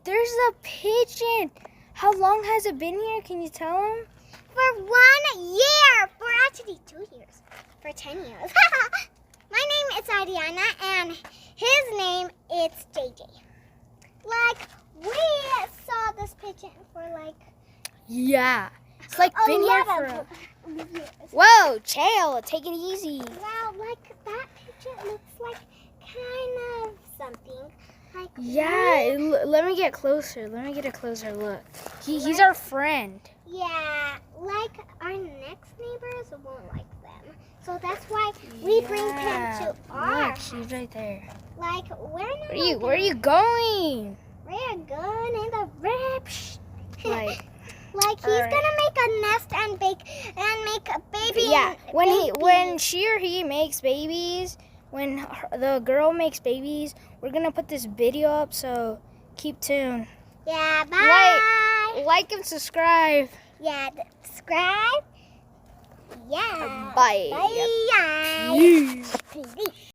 there's a pigeon. How long has it been here? Can you tell him? For 1 year. For actually 2 years. For 10 years. My name is Ariana and his name is JJ. Like, we saw this pigeon for like... Yeah. It's like been here for... years. Whoa, chill. Take it easy. Well, like that pigeon looks like kind of something. Like Yeah, let me get closer. Let me get a closer look. He's our friend. Yeah, like our next neighbors won't like them. So that's why we bring him to our Look, he's right there. Like, we're not Where are you going? We're going in the rip. Like, like he's alright. gonna make a nest and make a baby. Yeah, when she or he makes babies, when the girl makes babies, we're gonna put this video up. So keep tuned. Yeah, bye. Like and subscribe. Yeah, subscribe. Yeah. Bye. Bye. Peace. Peace.